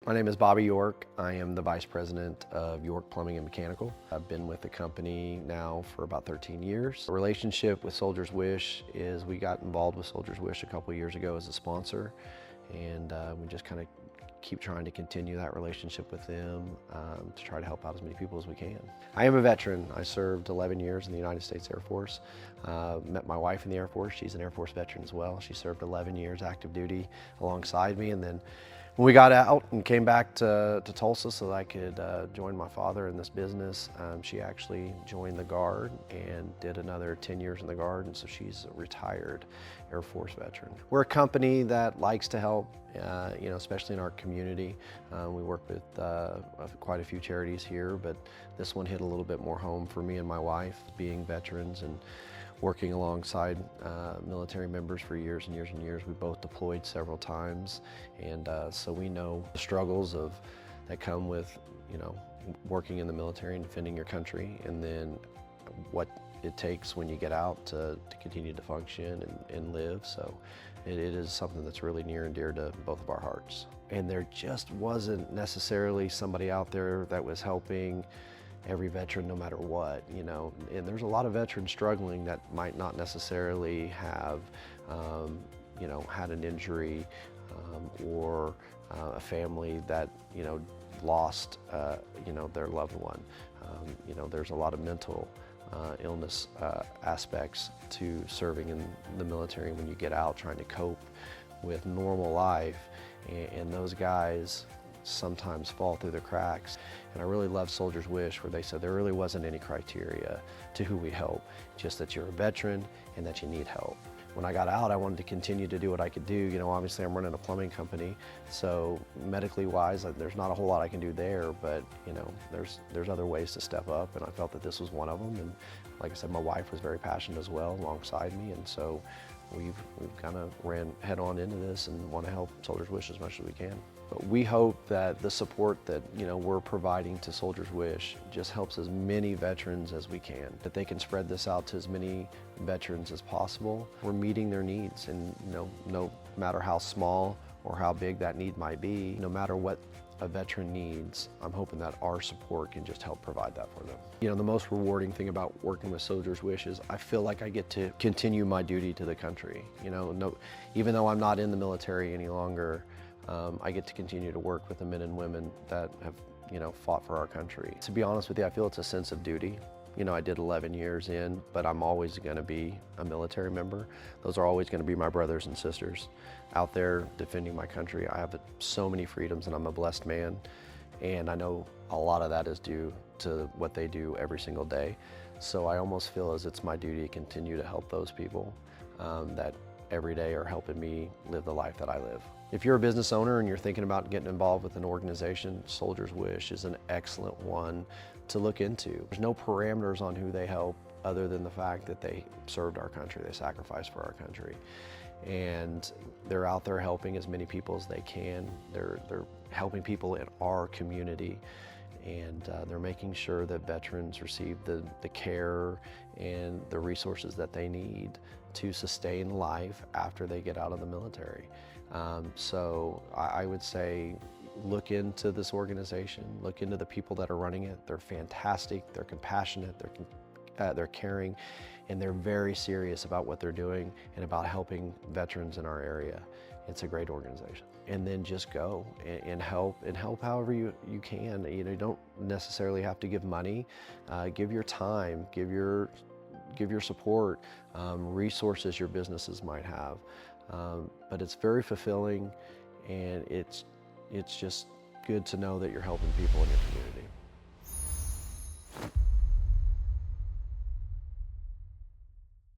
My name is Bobby York. I am the Vice President of York Plumbing and Mechanical. I've been with the company now for about 13 years. The relationship with Soldier's Wish is we got involved with Soldier's Wish a couple years ago as a sponsor, and we just kind of keep trying to continue that relationship with them to try to help out as many people as we can. I am a veteran. I served 11 years in the United States Air Force. Met my wife in the Air Force. She's an Air Force veteran as well. She served 11 years active duty alongside me, and then when we got out and came back to Tulsa so that I could join my father in this business, she actually joined the Guard and did another 10 years in the Guard, and so she's a retired Air Force veteran. We're a company that likes to help, especially in our community. We work with quite a few charities here, but this one hit a little bit more home for me and my wife, being veterans and working alongside military members for years and years and years. We both deployed several times, and so we know the struggles that come with, working in the military and defending your country, and then what it takes when you get out to continue to function and live. So it is something that's really near and dear to both of our hearts. And there just wasn't necessarily somebody out there that was helping every veteran no matter what, and there's a lot of veterans struggling that might not necessarily have, had an injury or a family that, lost, their loved one. There's a lot of mental illness aspects to serving in the military when you get out trying to cope with normal life, and those guys sometimes fall through the cracks. And I really love Soldier's Wish, where they said there really wasn't any criteria to who we help, just that you're a veteran and that you need help. When I got out, I wanted to continue to do what I could do. Obviously I'm running a plumbing company, so medically wise, there's not a whole lot I can do there, but there's other ways to step up, and I felt that this was one of them. And like I said, my wife was very passionate as well alongside me, and so we've kind of ran head on into this and want to help Soldier's Wish as much as we can. But we hope that the support that we're providing to Soldier's Wish just helps as many veterans as we can, that they can spread this out to as many veterans as possible. We're meeting their needs, and no matter how small or how big that need might be, no matter what a veteran needs, I'm hoping that our support can just help provide that for them. The most rewarding thing about working with Soldier's Wish is I feel like I get to continue my duty to the country. Even though I'm not in the military any longer, I get to continue to work with the men and women that have, fought for our country. To be honest with you, I feel it's a sense of duty. I did 11 years in, but I'm always going to be a military member. Those are always going to be my brothers and sisters out there defending my country. I have so many freedoms, and I'm a blessed man, and I know a lot of that is due to what they do every single day. So I almost feel as it's my duty to continue to help those people that every day are helping me live the life that I live. If you're a business owner and you're thinking about getting involved with an organization, Soldier's Wish is an excellent one to look into. There's no parameters on who they help other than the fact that they served our country, they sacrificed for our country. And they're out there helping as many people as they can. They're helping people in our community, and they're making sure that veterans receive the care and the resources that they need to sustain life after they get out of the military. So I would say look into this organization, look into the people that are running it. They're fantastic, they're compassionate, they're caring, and they're very serious about what they're doing and about helping veterans in our area. It's a great organization. And then just go and help however you can. You don't necessarily have to give money. Give your time, give your support, resources your businesses might have. But it's very fulfilling, and it's just good to know that you're helping people in your community.